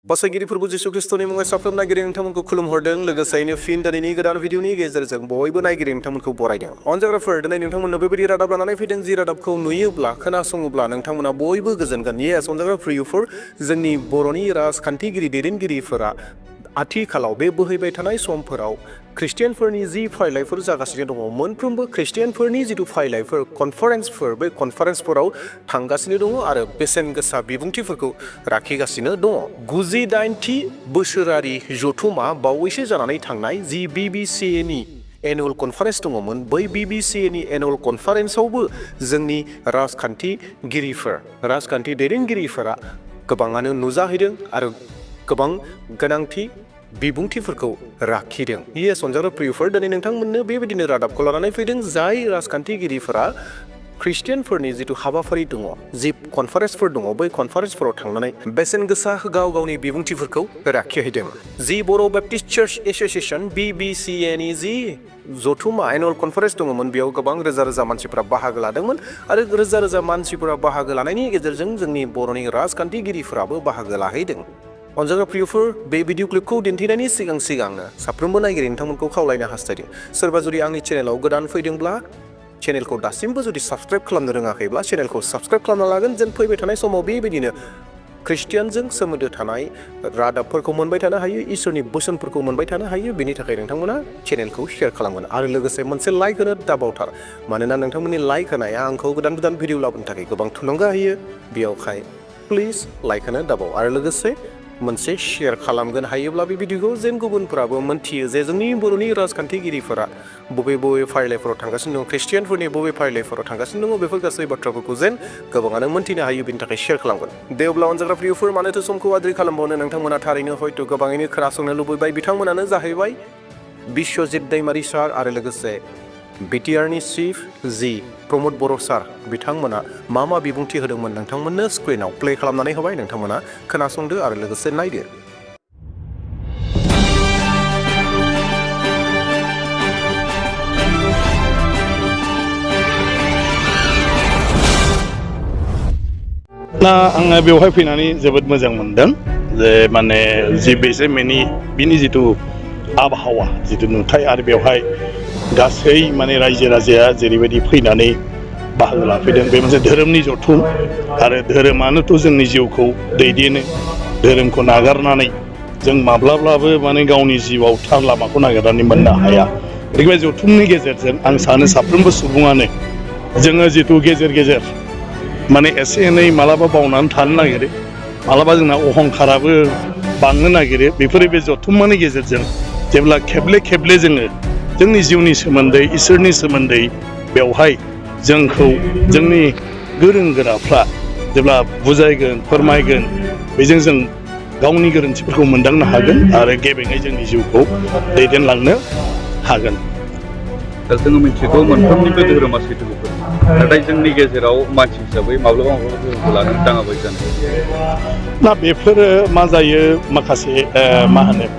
बासायगिरिफोर जिसु ख्रिस्टनि मुङै साफ्रोम नायगिरि नोंथांमोनखौ खुलुमहरदों लोगोसेयैनो फिन दिनैनि गोदान भिडिअनि गेजेरजों बयबो नायगिरि नोंथांमोनखौ बरायदों अनजाग्राफोर दिनै नोंथांमोननो बेबायदि रादाब लानानै फैदों जि रादाबखौ नुयोब्ला खोनासङोब्ला नोंथांमोना बयबो गोजोनगोन येस अनजाग्राफोर इउफोर जोंनि बर'नि राजखान्थिगिरि दैदेनगिरिफोरा आथिखालाव बे बोहैबाय थानाय समफोराव ख्रिस्टियानफोरनि जि फारिलाइफोर जागासिनो दङ मोनफ्रोमबो ख्रिस्टियानफोरनि जिथु फारिलाइफोर कनफारेन्सफोर बे कनफारेन्सफोराव थांगासिनो दङ आरो बेसेन गोसा बिबुंथिफोरखौ लाखिगासिनो दङ 98थि बोसोरारि जथुमा बावैसो जानानै थांनाय जि BBCA नि एनुअल कनफारेन्स दङमोन बै BBCA नि एनुअल कनफारेन्सआवबो जोंनि राजखान्थि दैदेनगिरिफोरा गोबाङानो नुजाहैदों आरो गोबां गोनांथि बिबुंथिफोरखौ लाखिदों येस अनजाग्रा प्रियफोर दिनै नोंथांमोननो बेबायदिनो रादाबखौ लानानै फैदों जाय राजखान्थिगिरिफोरा ख्रिस्टियानफोरनि जिथु हाबाफारि दङ जि कनफारेन्सफोर दङ बै कनफारेन्सफोराव थांनानै बेसेन गोसा गावनि बिबुंथिफोरखौ लाखिहैदों जि बर' बेप्टिस्ट चार्च एस'सिएशन BBCA नि जि जथुमा एनुअल कनफारेन्स दङमोन बेयाव गोबां रोजा रोजा मानसिफोरा बाहागो लादोंमोन आरो रोजा रोजा मानसिफोरा बाहागो लानायनि गेजेरजों जोंनि बर'नि राजखान्थिगिरिफोराबो बाहागो लाहैदों अनजाग्रा प्रियफोर बे भिडिअ क्लिपखौ दिन्थिनायनि सिगांनो साफ्रोमबो नायगिरि नोंथांमोनखौ खावलायनो हास्थायदों सोरबा जुदि आंनि चेनेलाव गोदान फैदोंब्ला चेनेलखौ दासिमबो जुदि साबस्क्राइब खालामनो रोङाखैब्ला चेनेलखौ साबस्क्राइब खालामना लागोन जेन फैबाय थानाय समाव बेबायदिनो ख्रिस्टियानजों सोमोन्दो थानाय रादाबफोरखौ मोनबाय थानो हायो इसोरनि बोसोनफोरखौ मोनबाय थानो हायो बेनि थाखाय नोंथांमोना चेनेलखौ शेयार खालामगोन आरो लोगोसे मोनसे लाइक होनो दाबावथार मानोना नोंथांमोननि लाइक होनाया आंखौ गोदान भिडिअ लाबोनो थाखाय गोबां थुलुंगा होयो बेयावहाय प्लिज लाइक होनो दाबाव आरो लोगोसे मोनसे शेयार खालामगोन हायोब्ला बे भिडिअखौ जेन गुबुनफोराबो मोनथियो जे जोंनि बर'नि राजखान्थिगिरिफोरा बबे फारिलाइफोराव थांगासिनो दं ख्रिस्टियानफोरनि बबे फारिलाइफोराव थांगासिनो दङ बेफोर गासै बाथ्राफोरखौ जेन गोबाङानो मोनथिनो हायो बेनि थाखाय शेयार खालामगोन दे अब्ला अनजाग्रा प्रियफोर मानोथो समखौ आद्रि खालामबावनो नोंथांमोना थारैनो हयथ' गोबाङैनो खोनासंनो लुबैबाय बिथांमोनानो जाहैबाय बिश्वजित दैमारि सार आरो लोगोसे BTRनि चिफ जि प्रमद बर' सार बिथांमोना मा बिबुंथि होदोंमोन नोंथांमोननो स्क्रिनाव प्ले खालामनानै होबाय नोंथांमोना खोनासंदो आरो लोगोसे नायदो ना आङो बेवहाय फैनानै जोबोद मोजां मोनदों जे माने जि बिनि जिथु आबहावा जिथु नुथाय आरो बेवहाय गासै माने रायजो राजाया जेरैबायदि फैनानै बाहागो लाफैदों बे मोनसे धोरोमनि जथुम आरो धोरोमानोथ' जोंनि जिउखौ दैदेनो धोरोमखौ नागारनानै जों माब्लाब्लाबो माने गावनि जिउआव थार लामाखौ नागिरनानै मोननो हाया बे जथुमनि गेजेरजों आं सानो साफ्रोमबो सुबुङानो जोङो जिथु गेजेर माने एसे एनै मालाबा बावनानै थानो नागिरो मालाबा जोंना अहंखाराबो बांनो नागिरो बेफोरो बे जथुम्मानि गेजेरजों जेब्ला खेबले जोङो जोंनि जिउनि सोमोन्दै इसोरनि सोमोन्दै बेवहाय जोंखौ जोंनि गोरों गोराफ्रा जेब्ला बुजायगोन फोरमायगोन बेजों जों गावनि गोरोन्थिफोरखौ मोनदांनो हागोन आरो गेबेङै जोंनि जिउखौ दैदेनलांनो हागोन दा जोङो मिथिगौ मोनफ्रोमनिबो धोरोमा सैथोफोर नाथाय जोंनि गेजेराव मानसि हिसाबै माब्लाबा धोरोमखौ लानानै दाङाबाय जानो ना बेफोरो मा जायो माखासे मा होनो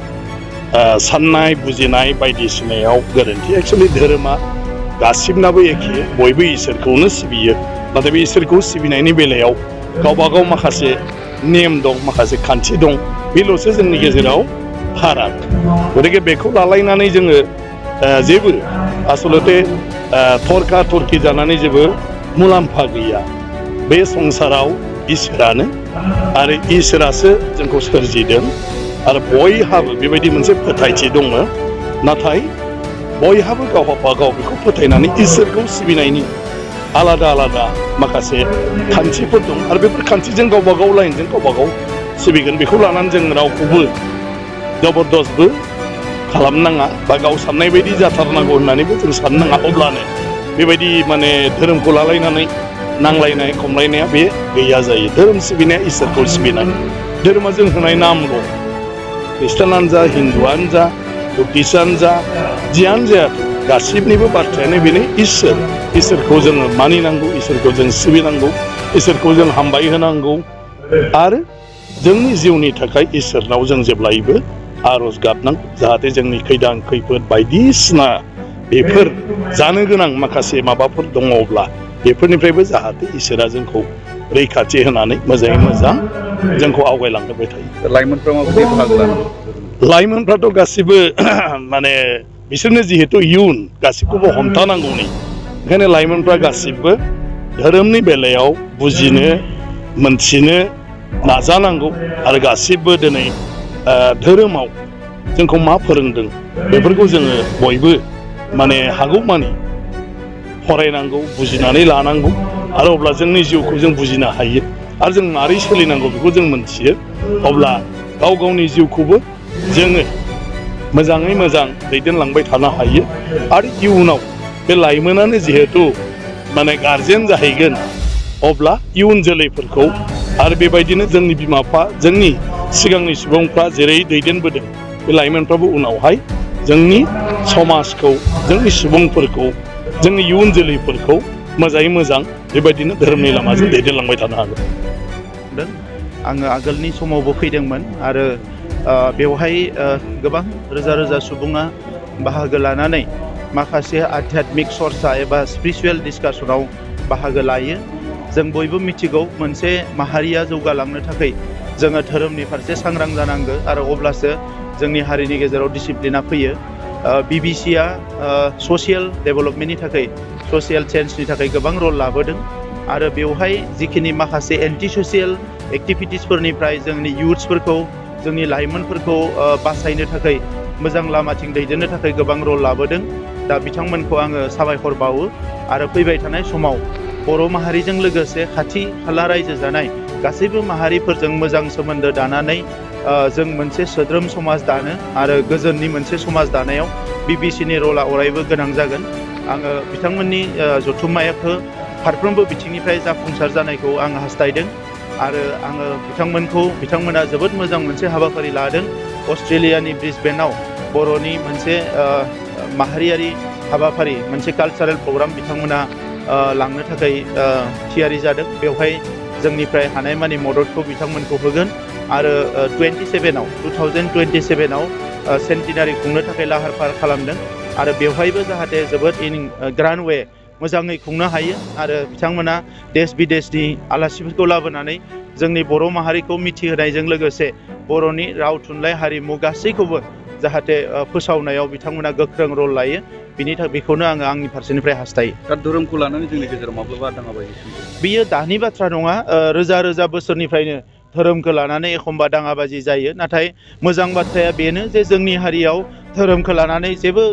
साननाय बुजिनाय बायदिसिनायाव गोरोन्थि एक्सुअलि धोरोमा गासिबनाबो एखे बयबो इसोरखौनो सिबियो नाथाय बे इसोरखौ सिबिनायनि बेलायाव गावबागाव माखासे नेम दं माखासे खान्थि दं बेल'सो जोंनि गेजेराव फाराग गतिके बेखौ लालायनानै जोङो जेबो आसलते थरखा थरखि जानानै जेबो मुलाम्फा गैया बे संसाराव इसोरानो आरो इसोरासो जोंखौ सोरजिदों आरो बयहाबो बेबायदि मोनसे फोथायथि दङ नाथाय बयहाबो गावबागाव बेखौ फोथायनानै इसोरखौ सिबिनायनि आलादा माखासे खान्थिफोर दं आरो बेफोर खान्थिजों गावबागाव लाइनजों गावबागाव सिबिगोन बेखौ लानानै जों रावखौबो जबरदस्तबो खालामनाङा बा गाव साननाय बायदि जाथारनांगौ होननानैबो जों साननाङा अब्लानो बेबायदि माने धोरोमखौ लालायनानै नांलायनाय खमलायनाया बे गैया जायो धोरोम सिबिनाया इसोरखौ सिबिनाय धोरोमा जों होनाय नामल' ख्रिस्टानानो जा हिन्दुआनो जा बुद्धिस्टआनो जा जियानो जायाथों गासिबनिबो बाथ्रायानो बेनो इसोरखौ जोङो मानिनांगौ इसोरखौ जों सिबिनांगौ इसोरखौ जों हामबाय होनांगौ आरो जोंनि जिउनि थाखाय इसोरनाव जों जेब्लायबो आरज गाबनांगौ जाहाथे जोंनि खैदां खैफोद बायदिसिना बेफोर जानो गोनां माखासे माबाफोर दङब्ला बेफोरनिफ्रायबो जाहाथे इसोरा जोंखौ रैखाथि होनानै मोजाङै मोजां जोंखौ आवगायलांहोबाय थायो। लाइमोनफ्रा माबायदि बाहागो लानांगौ? लाइमोनफ्राथ' गासिबो माने बिसोरनो जिहेतु इयुन गासिखौबो हमथानांगौनि ओंखायनो लाइमोनफ्रा गासिबो धोरोमनि बेलायाव बुजिनो मोनथिनो नाजानांगौ आरो गासिबो दिनै धोरोमाव जोंखौ मा फोरोंदों बेफोरखौ जोङो बयबो माने हागौमानि फरायनांगौ बुजिनानै लानांगौ आरो अब्ला जोंनि जिउखौ जों बुजिनो हायो आरो जों मारै सोलिनांगौ बेखौ जों मोनथियो अब्ला गाव गावनि जिउखौबो जोङो मोजाङै मोजां दैदेनलांबाय थानो हायो आरो इयुनाव बे लाइमोनानो जिहेतु माने गारजेन जाहैगोन अब्ला इयुन जोलैफोरखौ आरो बेबायदिनो जोंनि बिमा बिफा जोंनि सिगांनि सुबुंफ्रा जेरै दैदेनबोदों बे लाइमोनफ्राबो उनावहाय जोंनि समाजखौ जोंनि सुबुंफोरखौ जोंनि इयुन जोलैफोरखौ मोजाङै मोजां बेबायदिनो धोरोमनि लामाजों दैदेनलांबाय थानो हागोन। आङो आगोलनि समावबो फैदोंमोन आरो बेवहाय गोबां रोजा रोजा सुबुङा बाहागो लानानै माखासे आध्यात्मिक सरसा एबा स्पिरिचुवेल डिसकासनाव बाहागो लायो। जों बयबो मिथिगौ मोनसे माहारिया जौगालांनो थाखाय जोङो धोरोमनि फारसे सांग्रां जानांगौ आरो अब्लासो जोंनि हारिनि गेजेराव डिसिप्लिना फैयो। BBCA ससियेल डेभेलपमेन्टनि थाखाय ससियेल चेन्जनि थाखाय गोबां रल लाबोदों आरो बेवहाय जिखिनि माखासे एन्टि ससियेल एक्टिभिटिसफोरनिफ्राय जोंनि इयुथ्सफोरखौ जोंनि लाइमोनफोरखौ बासायनो थाखाय मोजां लामाथिं दैदेननो थाखाय गोबां रल लाबोदों। दा बिथांमोनखौ आङो साबायखर बावो आरो फैबाय थानाय समाव बर' माहारिजों लोगोसे खाथि खाला रायजो जानाय गासैबो माहारिफोरजों मोजां सोमोन्दो दानानै जों मोनसे सोद्रोम समाज दानो आरो गोजोननि मोनसे समाज दानायाव BBCनि रला अरायबो गोनां जागोन। आङो बिथांमोननि जथुम्माखौ फारफ्रोमबो बिथिंनिफ्राय जाफुंसार जानायखौ आं हास्थायदों आरो आङो बिथांमोना जोबोद मोजां मोनसे हाबाफारि लादों। अस्ट्रेलियानि ब्रिसबेनाव बर'नि मोनसे माहारियारि हाबाफारि मोनसे कालचारेल प्रग्राम बिथांमोना लांनो थाखाय थियारि जादों। बेवहाय जोंनिफ्राय हानायमानि मददखौ बिथांमोनखौ होगोन आरो 2027आव सेन्टिनारि खुंनो थाखाय लाहार फाहार खालामदों आरो बेवहायबो जाहाथे जोबोद ग्रान्ड वे मोजाङै खुंनो हायो आरो बिथांमोना देश बिदेशनि आलासिफोरखौ लाबोनानै जोंनि बर' माहारिखौ मिथिहोनायजों लोगोसे बर'नि राव थुनलाइ हारिमु गासैखौबो जाहाथे फोसावनायाव बिथांमोना गोख्रों रल लायो बेखौनो आङो आंनि फारसेनिफ्राय हास्थायो। दा धोरोमखौ लानानै जोंनि गेजेराव माब्लाबा दाङाबाजि बियो दानि बाथ्रा नङा। रोजा रोजा बोसोरनिफ्रायनो धोरोमखौ लानानै एखमबा दाङाबाजि जायो। नाथाय मोजां बाथ्राया बेनो जे जोंनि हारियाव धोरोमखौ लानानै जेबो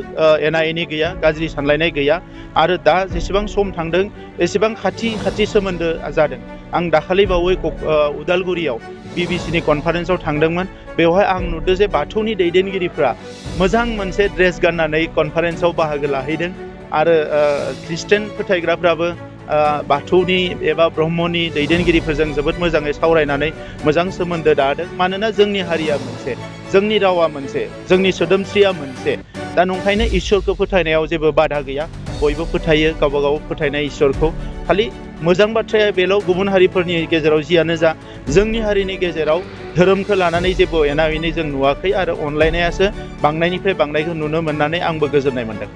एना एनि गैया, गाज्रि सानलायनाय गैया आरो दा जेसेबां सम थांदों एसेबां खाथि सोमोन्दो जादों। आं दाखालि बावै उदालगुरियाव BBCनि कनफारेन्सआव थांदोंमोन। बेवहाय आं नुदों जे बाथौनि दैदेनगिरिफ्रा मोजां मोनसे ड्रेस गाननानै कनफारेन्सआव बाहागो लाहैदों आरो ख्रिस्टान फोथायग्राफ्राबो बाथौनि एबा ब्रह्मनि दैदेनगिरिफोरजों जोबोद मोजाङै सावरायनानै मोजां सोमोन्दो दादों। मानोना जोंनि हारिया मोनसे, जोंनि रावा मोनसे, जोंनि सोदोमस्रिया मोनसे। दा नंखायनो इसोरखौ फोथायनायाव जेबो बाधा गैया। बयबो फोथायो गावबा गाव फोथायनाय इसोरखौ। खालि मोजां बाथ्राया बेल' गुबुन हारिफोरनि गेजेराव जियानो जा जोंनि हारिनि गेजेराव धोरोमखौ लानानै जेबो एना एनि जों नुवाखै आरो अनलायनायासो बांनायनिफ्राय बांनायखौ नुनो मोननानै आंबो गोजोननाय मोनदों।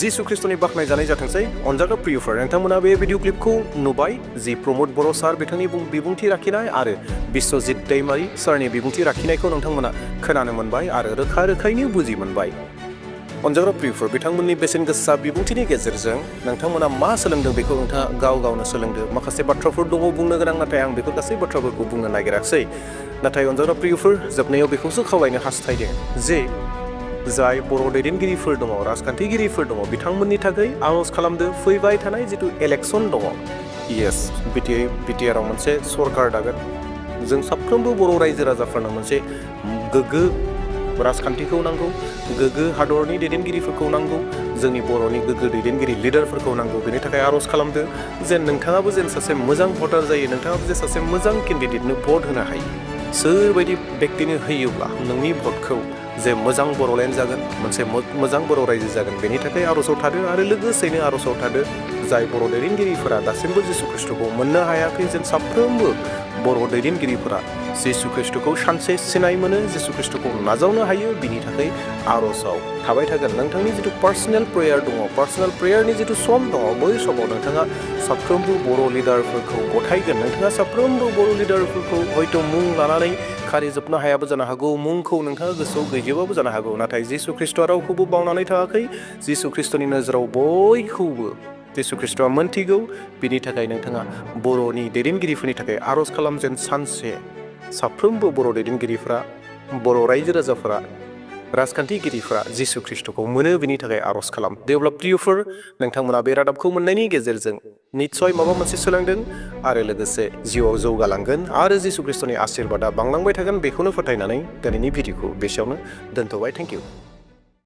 जिसु ख्रिस्टनि बाख्नायजानाय जाथोंसै। अनजाग्रा प्रियफोर, नोंथांमोना बे भिडिअ क्लिपखौ नुबाय जि प्रमद बर' सार बिथांनि बिबुंथि लाखिनाय आरो बिश्वजित दैमारि सारनि बिबुंथि लाखिनायखौ नोंथांमोना खोनानो मोनबाय आरो रोखा रोखायैनो बुजि मोनबाय। अनजाग्रा प्रियफोर, बिथांमोननि बेसेन गोसा बिबुंथिनि गेजेरजों नोंथांमोना मा सोलोंदों बेखौ नोंथाङा गावनो सोलोंदो। माखासे बाथ्राफोर दङ बुंनो गोनां, नाथाय आं बेफोर गासै बाथ्राफोरखौ बुंनो नागिराखिसै। नाथाय अनजाग्रा प्रियफोर, जोबनायाव बेखौसो खावलायनो हास्थायदों जे जाय बर' दैदेनगिरिफोर दङ, राजखान्थिगिरिफोर दङ, बिथांमोननि थाखाय आर'ज खालामदो फैबाय थानाय जिथु इलेक्सन दङ। येस, बिटिआरआव मोनसे सरकार दागोन। जों साफ्रोमबो बर' रायजो राजाफोरनो मोनसे गोग्गो राजखान्थिखौ नांगौ, गोग्गो हादरनि दैदेनगिरिफोरखौ नांगौ, जोंनि बर'नि गोग्गो दैदेनगिरि लिडारफोरखौ नांगौ। बेनि थाखाय आर'ज खालामदो जेन नोंथाङाबो जेन सासे मोजां भटार जायो, नोंथाङाबो जे सासे मोजां केन्डिडेटनो भट होनो हायो। सोरबायदि व्यक्तिनो होयोब्ला नोंनि भटखौ जे मोजां बर'लेण्ड जागोन, मोनसे मोजां बर' रायजो जागोन, बेनि थाखाय आर'जआव थादो आरो लोगोसेनो आर'जआव थादो जाय बर' दैदेनगिरिफोरा दासिमबो जिसु ख्रिस्ट'खौ मोननो हायाखै जों साफ्रोमबो बर' दैदेनगिरिफोरा जिसु ख्रिस्ट'खौ सानसे सिनाय मोनो जिसु ख्रिस्ट'खौ नाजावनो हायो बिनि थाखाय आर'जआव थाबाय थागोन नोंथांनि जिथु पार्सनेल प्रेयार दङ पार्सनेल प्रेयारनि जिथु सम दङ बै समाव नोंथाङा साफ्रोमबो बर' लिडारफोरखौ गथायगोन नोंथाङा साफ्रोमबो बर' लिडारफोरखौ हयथ' मुं लानानै खारिजोबनो हायाबो जानो हागौ मुंखौ नोंथाङा गोसोआव गैजोबाबो जानो हागौ नाथाय जिसु ख्रिस्ट'आ रावखौबो बावनानै थाङाखै जिसु ख्रिस्ट'नि नोजोराव बयखौबो जिसु ख्रिस्ट'आ मोनथिगौ बिनि थाखाय नोंथाङा बर'नि दैदेनगिरिफोरनि थाखाय आर'ज खालाम जेन सानसे साफ्रोमबो बर' दैदेनगिरिफ्रा बर' रायजो राजाफोरा राजखान्थिगिरिफ्रा जिसु ख्रिस्ट'खौ मोनो बिनि थाखाय आर'ज खालाम दे अब्ला प्रियफोर नोंथांमोना बे रादाबखौ मोननायनि गेजेरजों निस्सय माबा मोनसे सोलोंदों आरो लोगोसे जिउआव जौगालांगोन आरो जिसु ख्रिस्ट'नि आशीर्बादा बांलांबाय थागोन बेखौनो फोथायनानै दिनैनि भिडिअखौ बेसेयावनो दोनथ'बाय थेंक इउ